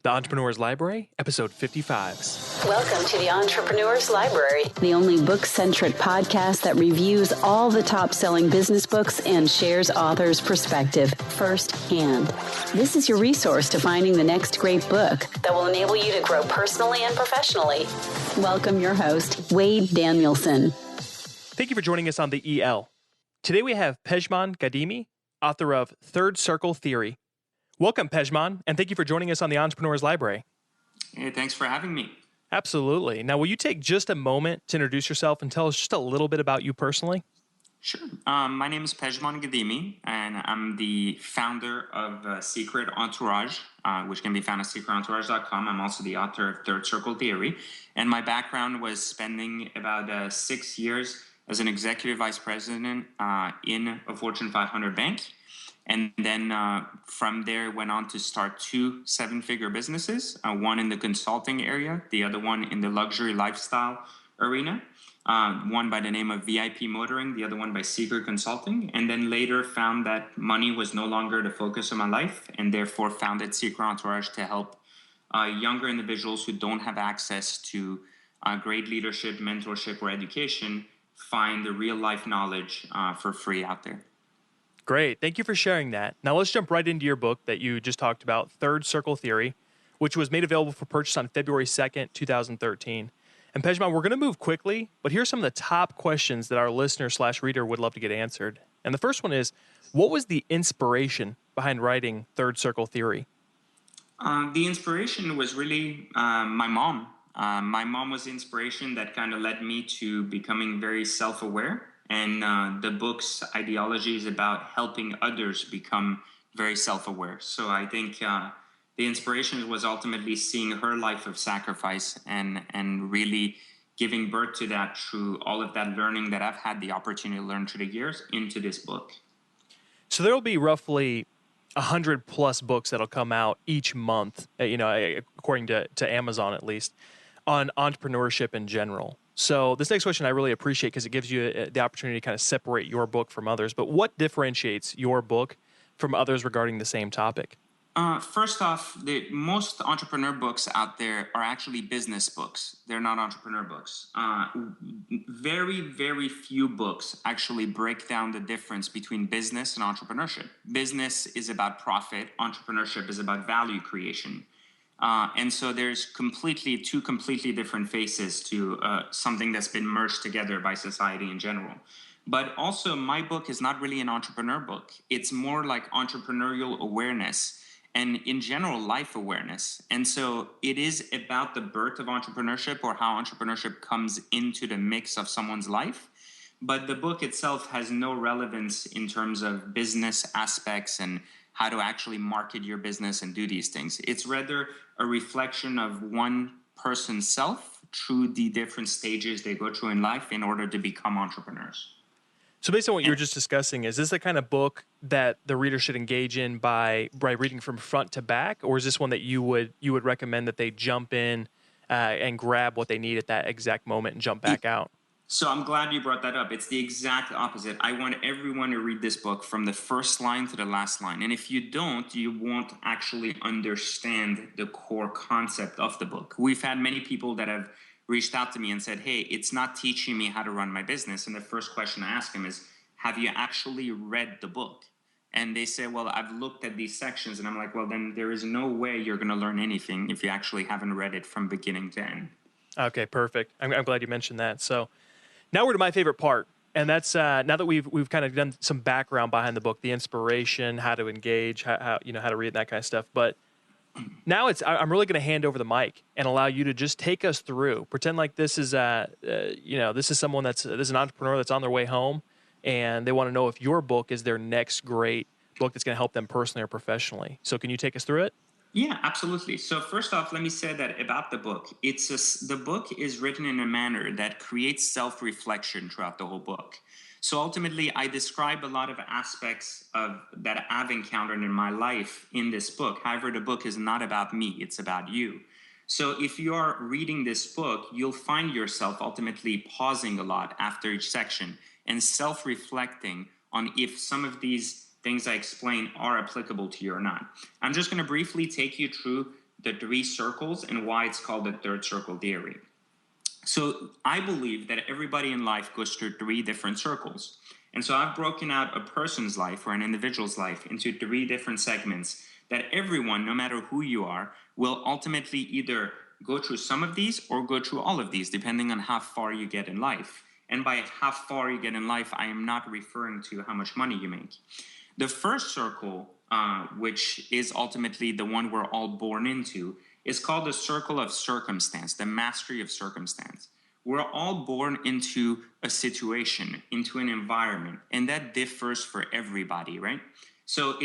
The Entrepreneur's Library, episode 55. Welcome to the Entrepreneur's Library, the only book-centric podcast that reviews all the top-selling business books and shares authors' perspective firsthand. This is your resource to finding the next great book that will enable you to grow personally and professionally. Welcome your host, Wade Danielson. Thank you for joining us on the EL. Today we have Pejman Ghadimi, author of Third Circle Theory. Welcome, Pejman, and thank you for joining us on the Entrepreneur's Library. Hey, thanks for having me. Absolutely. Now, will you take just a moment to introduce yourself and tell us just a little bit about you personally? Sure. My name is Pejman Ghadimi, and I'm the founder of Secret Entourage, which can be found at secretentourage.com. I'm also the author of Third Circle Theory, and my background was spending about 6 years as an executive vice president in a Fortune 500 bank. And then from there, went on to start 2 7-figure businesses, one in the consulting area, the other one in the luxury lifestyle arena, one by the name of VIP Motoring, the other one by Secret Consulting, and then later found that money was no longer the focus of my life, and therefore founded Secret Entourage to help younger individuals who don't have access to great leadership, mentorship, or education find the real life knowledge for free out there. Great. Thank you for sharing that. Now let's jump right into your book that you just talked about, Third Circle Theory, which was made available for purchase on February 2nd, 2013. And Pejman, we're going to move quickly, but here's some of the top questions that our listener/reader would love to get answered. And the first one is, what was the inspiration behind writing Third Circle Theory? The inspiration was really my mom. My mom was the inspiration that kind of led me to becoming very self-aware. And the book's ideology is about helping others become very self-aware. So I think the inspiration was ultimately seeing her life of sacrifice and really giving birth to that through all of that learning that I've had the opportunity to learn through the years into this book. So there will be roughly 100 plus books that'll come out each month, according to Amazon at least, on entrepreneurship in general. So this next question I really appreciate because it gives you the opportunity to kind of separate your book from others. But what differentiates your book from others regarding the same topic? First off, most entrepreneur books out there are actually business books. They're not entrepreneur books. Very, very few books actually break down the difference between business and entrepreneurship. Business is about profit. Entrepreneurship is about value creation. And so there's two completely different faces to something that's been merged together by society in general. But also, my book is not really an entrepreneur book. It's more like entrepreneurial awareness and, in general, life awareness. And so it is about the birth of entrepreneurship or how entrepreneurship comes into the mix of someone's life. But the book itself has no relevance in terms of business aspects and how to actually market your business and do these things. It's rather a reflection of one person's self through the different stages they go through in life in order to become entrepreneurs. So based on what you were just discussing, is this the kind of book that the reader should engage in by reading from front to back? Or is this one that you would recommend that they jump in and grab what they need at that exact moment and jump back out? So I'm glad you brought that up. It's the exact opposite. I want everyone to read this book from the first line to the last line. And if you don't, you won't actually understand the core concept of the book. We've had many people that have reached out to me and said, hey, it's not teaching me how to run my business. And the first question I ask them is, have you actually read the book? And they say, well, I've looked at these sections. And I'm like, well, then there is no way you're going to learn anything if you actually haven't read it from beginning to end. Okay, perfect. I'm glad you mentioned that. So now we're to my favorite part, and that's now that we've kind of done some background behind the book, the inspiration, how to engage, how to read, that kind of stuff. But now I'm really going to hand over the mic and allow you to just take us through. Pretend like this is this is someone this is an entrepreneur that's on their way home, and they want to know if your book is their next great book that's going to help them personally or professionally. So can you take us through it? Yeah, absolutely. So first off, let me say that about the book. The book is written in a manner that creates self-reflection throughout the whole book. So ultimately, I describe a lot of aspects that I've encountered in my life in this book. However, the book is not about me. It's about you. So if you are reading this book, you'll find yourself ultimately pausing a lot after each section and self-reflecting on if some of these things I explain are applicable to you or not. I'm just going to briefly take you through the three circles and why it's called the third circle theory. So I believe that everybody in life goes through three different circles. And so I've broken out a person's life or an individual's life into three different segments that everyone, no matter who you are, will ultimately either go through some of these or go through all of these, depending on how far you get in life. And by how far you get in life, I am not referring to how much money you make. The first circle, which is ultimately the one we're all born into, is called the circle of circumstance, the mastery of circumstance. We're all born into a situation, into an environment, and that differs for everybody, right? So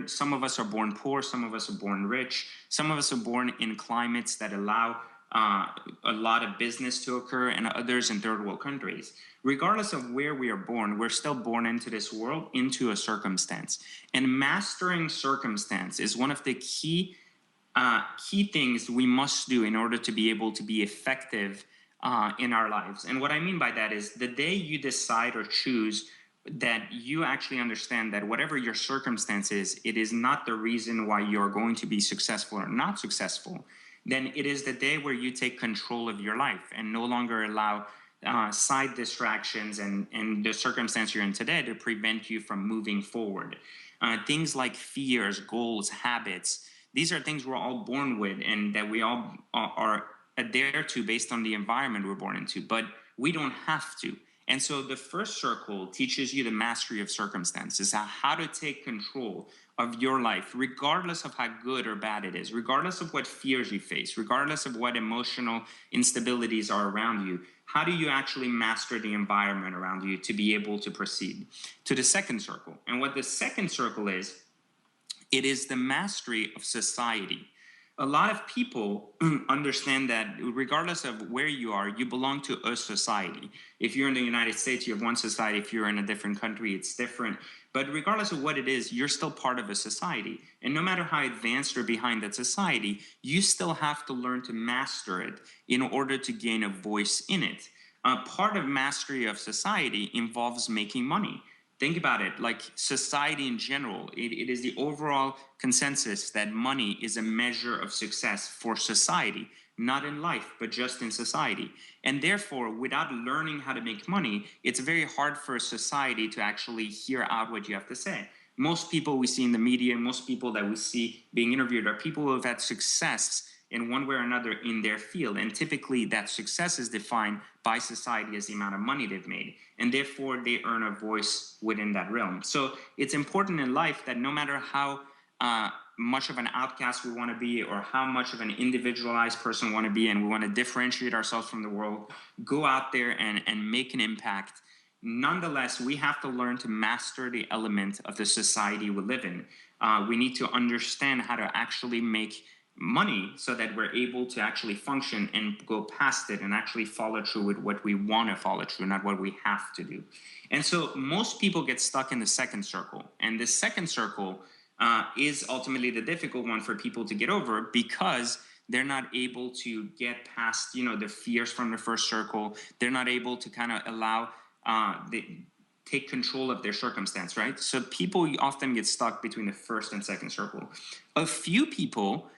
some of us are born poor, some of us are born rich, some of us are born in climates that allow a lot of business to occur, and others in third world countries. Regardless of where we are born, we're still born into this world, into a circumstance. And mastering circumstance is one of the key things we must do in order to be able to be effective in our lives. And what I mean by that is the day you decide or choose that you actually understand that whatever your circumstance is, it is not the reason why you're going to be successful or not successful, then it is the day where you take control of your life and no longer allow side distractions and the circumstance you're in today to prevent you from moving forward. Things like fears, goals, habits, these are things we're all born with and that we all are adhere to based on the environment we're born into, but we don't have to. And so the first circle teaches you the mastery of circumstances, how to take control of your life, regardless of how good or bad it is, regardless of what fears you face, regardless of what emotional instabilities are around you. How do you actually master the environment around you to be able to proceed to the second circle? And what the second circle is, it is the mastery of society. A lot of people understand that regardless of where you are, you belong to a society. If you're in the United States, you have one society. If you're in a different country, it's different. But regardless of what it is, you're still part of a society. And no matter how advanced or behind that society, you still have to learn to master it in order to gain a voice in it. Part of mastery of society involves making money. Think about it, like society in general, it is the overall consensus that money is a measure of success for society, not in life, but just in society. And therefore, without learning how to make money, it's very hard for a society to actually hear out what you have to say. Most people we see in the media, most people that we see being interviewed are people who have had success in one way or another in their field. And typically that success is defined by society as the amount of money they've made. And therefore they earn a voice within that realm. So it's important in life that no matter how much of an outcast we want to be or how much of an individualized person we want to be and we want to differentiate ourselves from the world, go out there and make an impact. Nonetheless, we have to learn to master the element of the society we live in. We need to understand how to actually make money so that we're able to actually function and go past it and actually follow through with what we want to follow through, not what we have to do. And so most people get stuck in the second circle. And the second circle is ultimately the difficult one for people to get over because they're not able to get past, the fears from the first circle. They're not able to kind of allow take control of their circumstance, right? So people often get stuck between the first and second circle. A few people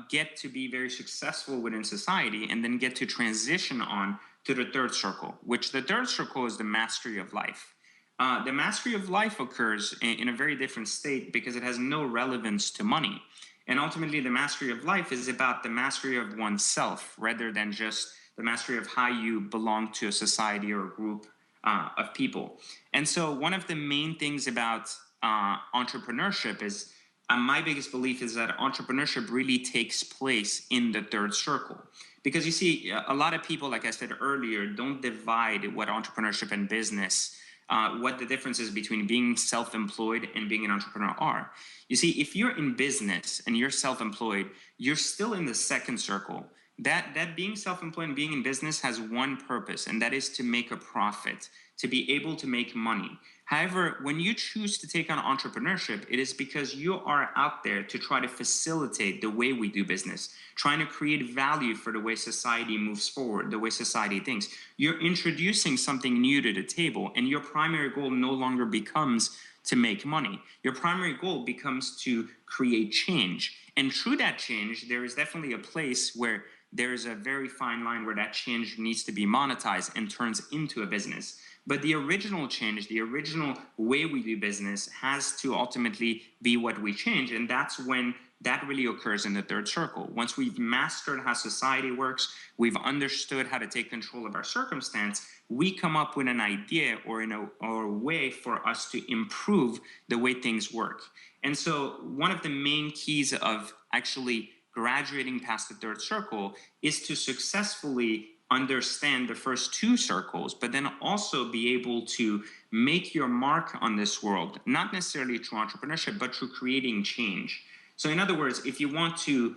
get to be very successful within society and then get to transition on to the third circle, which the third circle is the mastery of life. The mastery of life occurs in a very different state because it has no relevance to money. And ultimately, the mastery of life is about the mastery of oneself rather than just the mastery of how you belong to a society or a group of people. And so one of the main things about entrepreneurship is my biggest belief is that entrepreneurship really takes place in the third circle. Because you see, a lot of people, like I said earlier, don't divide what entrepreneurship and business, what the difference is between being self-employed and being an entrepreneur are. You see, if you're in business and you're self-employed, you're still in the second circle. That being self-employed and being in business has one purpose, and that is to make a profit, to be able to make money. However, when you choose to take on entrepreneurship, it is because you are out there to try to facilitate the way we do business, trying to create value for the way society moves forward, the way society thinks. You're introducing something new to the table, and your primary goal no longer becomes to make money. Your primary goal becomes to create change. And through that change, there is definitely a place where there is a very fine line where that change needs to be monetized and turns into a business. But the original change, the original way we do business has to ultimately be what we change. And that's when that really occurs in the third circle. Once we've mastered how society works, we've understood how to take control of our circumstance, we come up with an idea or a way for us to improve the way things work. And so one of the main keys of actually graduating past the third circle is to successfully understand the first two circles, but then also be able to make your mark on this world, not necessarily through entrepreneurship, but through creating change. So in other words, if you want to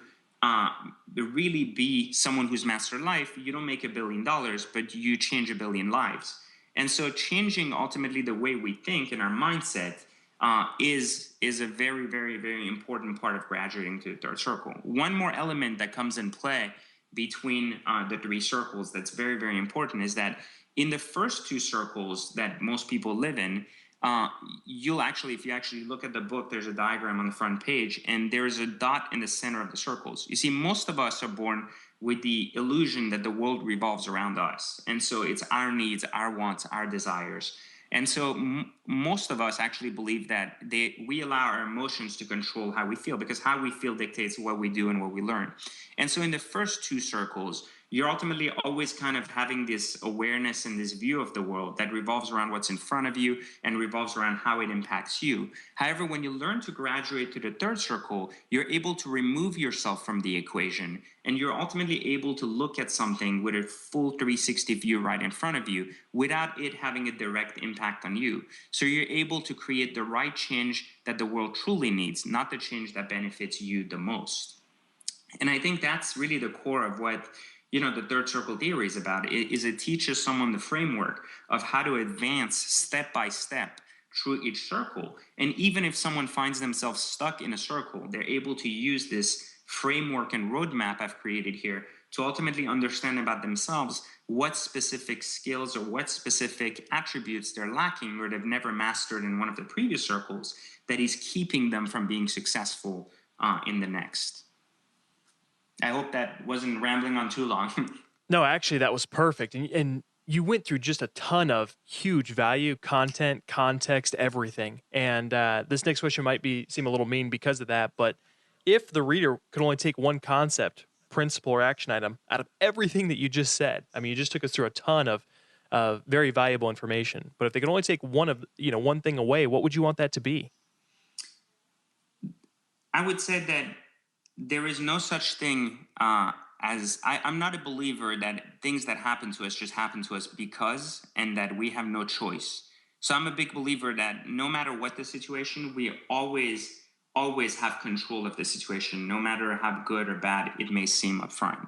really be someone who's mastered life, you don't make $1 billion, but you change 1 billion lives. And so changing ultimately the way we think and our mindset is a very, very, very important part of graduating to the third circle. One more element that comes in play between the three circles that's very, very important is that in the first two circles that most people live in, you'll actually, if you actually look at the book, there's a diagram on the front page, and there's a dot in the center of the circles. You see, most of us are born with the illusion that the world revolves around us. And so it's our needs, our wants, our desires. And so most of us actually believe that we allow our emotions to control how we feel, because how we feel dictates what we do and what we learn. And so in the first two circles, you're ultimately always kind of having this awareness and this view of the world that revolves around what's in front of you and revolves around how it impacts you. However, when you learn to graduate to the third circle, you're able to remove yourself from the equation, and you're ultimately able to look at something with a full 360 view right in front of you without it having a direct impact on you. So you're able to create the right change that the world truly needs, not the change that benefits you the most. And I think that's really the core of what the third circle theory is about. It teaches someone the framework of how to advance step by step through each circle. And even if someone finds themselves stuck in a circle, they're able to use this framework and roadmap I've created here to ultimately understand about themselves what specific skills or what specific attributes they're lacking or they've never mastered in one of the previous circles that is keeping them from being successful in the next. I hope that wasn't rambling on too long. No, actually, that was perfect. And you went through just a ton of huge value, content, context, everything. And this next question might seem a little mean because of that. But if the reader could only take one concept, principle, or action item out of everything that you just said, I mean, you just took us through a ton of very valuable information. But if they could only take one thing away, what would you want that to be? I would say that there is no such thing as I'm not a believer that things that happen to us just happen to us because, and that we have no choice. So I'm a big believer that no matter what the situation, we always have control of the situation, no matter how good or bad it may seem up front.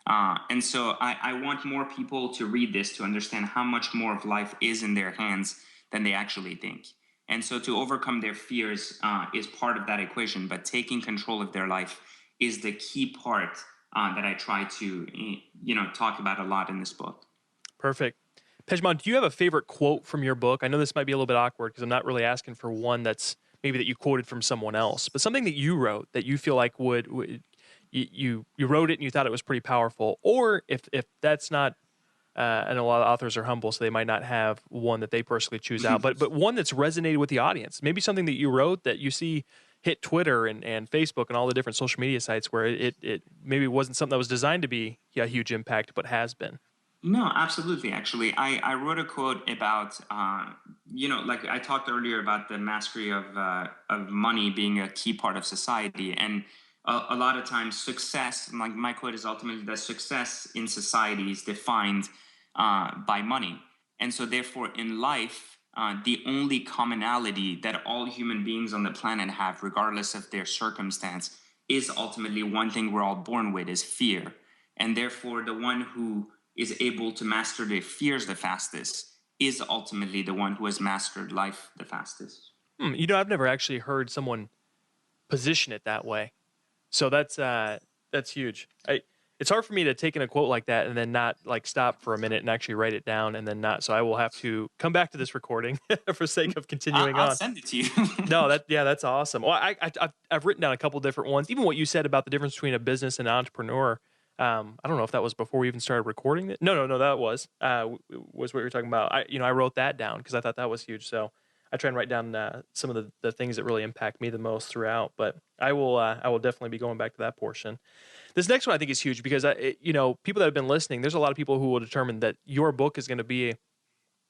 And so I want more people to read this to understand how much more of life is in their hands than they actually think. And so to overcome their fears is part of that equation, but taking control of their life is the key part that I try to, talk about a lot in this book. Perfect. Pejman, do you have a favorite quote from your book? I know this might be a little bit awkward because I'm not really asking for one that's maybe that you quoted from someone else, but something that you wrote that you feel like you wrote it and you thought it was pretty powerful. Or if that's not, I know a lot of authors are humble, so they might not have one that they personally choose out, but one that's resonated with the audience. Maybe something that you wrote that you see hit Twitter and Facebook and all the different social media sites where it maybe wasn't something that was designed to be a huge impact, but has been. No, absolutely. Actually, I wrote a quote about, like I talked earlier about the mastery of money being a key part of society. And a lot of times success, like my quote is ultimately that success in society is defined by money. And so therefore in life, the only commonality that all human beings on the planet have, regardless of their circumstance, is ultimately one thing we're all born with, is fear. And therefore the one who is able to master their fears the fastest is ultimately the one who has mastered life the fastest. I've never actually heard someone position it that way. So that's huge. it's hard for me to take in a quote like that and then not like stop for a minute and actually write it down and then not. So I will have to come back to this recording for sake of continuing I'll on. send it to you. No, that's awesome. Well, I've written down a couple different ones. Even what you said about the difference between a business and an entrepreneur. I don't know if that was before we even started recording it. No, that was what you were talking about. I wrote that down because I thought that was huge. So I try and write down some of the things that really impact me the most throughout. But I will definitely be going back to that portion. This next one I think is huge because people that have been listening, there's a lot of people who will determine that your book is going to be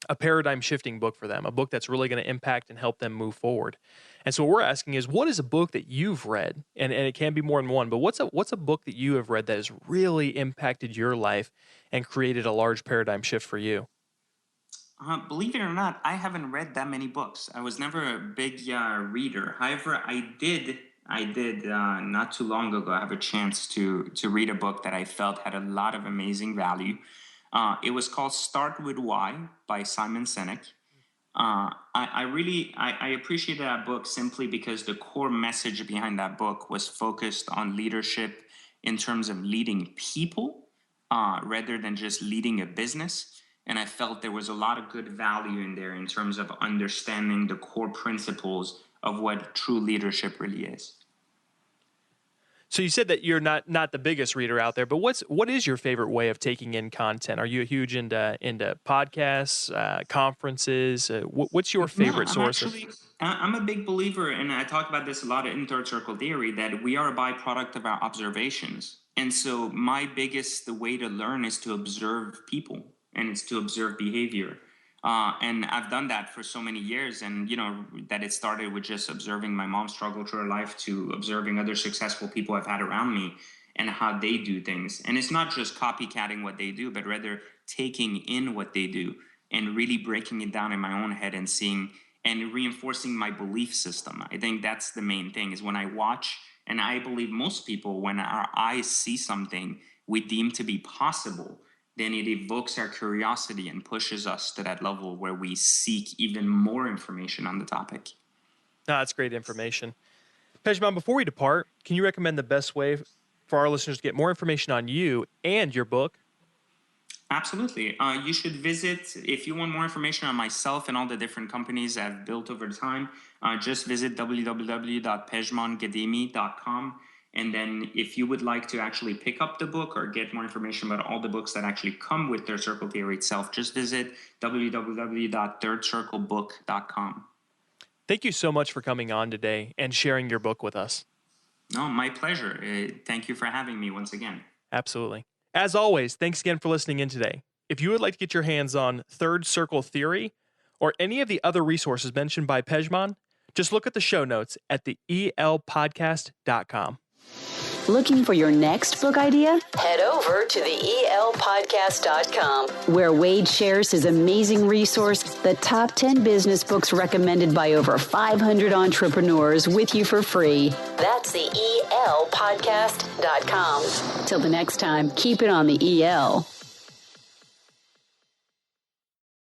a paradigm shifting book for them, a book that's really going to impact and help them move forward. And so what we're asking is, what is a book that you've read, and it can be more than one, but what's a book that you have read that has really impacted your life and created a large paradigm shift for you? Believe it or not, I haven't read that many books. I was never a big reader. However, I did not too long ago have a chance to read a book that I felt had a lot of amazing value. It was called Start With Why by Simon Sinek. I appreciated that book simply because the core message behind that book was focused on leadership in terms of leading people rather than just leading a business. And I felt there was a lot of good value in there in terms of understanding the core principles of what true leadership really is. So you said that you're not the biggest reader out there, but what is your favorite way of taking in content? Are you huge into podcasts, conferences? What's your favorite source? I'm a big believer, and I talk about this a lot in Third Circle Theory, that we are a byproduct of our observations. And so my biggest way to learn is to observe people, and it's to observe behavior. And I've done that for so many years, and that it started with just observing my mom struggle through her life to observing other successful people I've had around me and how they do things. And it's not just copycatting what they do, but rather taking in what they do and really breaking it down in my own head and seeing and reinforcing my belief system. I think that's the main thing, is when I watch, and I believe most people, when our eyes see something we deem to be possible, then it evokes our curiosity and pushes us to that level where we seek even more information on the topic. No, that's great information. Pejman, before we depart, can you recommend the best way for our listeners to get more information on you and your book? Absolutely. You should visit, if you want more information on myself and all the different companies I've built over time, just visit www.pejmangedemi.com. And then if you would like to actually pick up the book or get more information about all the books that actually come with Third Circle Theory itself, just visit www.thirdcirclebook.com. Thank you so much for coming on today and sharing your book with us. No, my pleasure. Thank you for having me once again. Absolutely. As always, thanks again for listening in today. If you would like to get your hands on Third Circle Theory or any of the other resources mentioned by Pejman, just look at the show notes at theelpodcast.com. Looking for your next book idea? Head over to theelpodcast.com, where Wade shares his amazing resource, the top 10 business books recommended by over 500 entrepreneurs, with you for free. That's theelpodcast.com. Till the next time, keep it on the EL.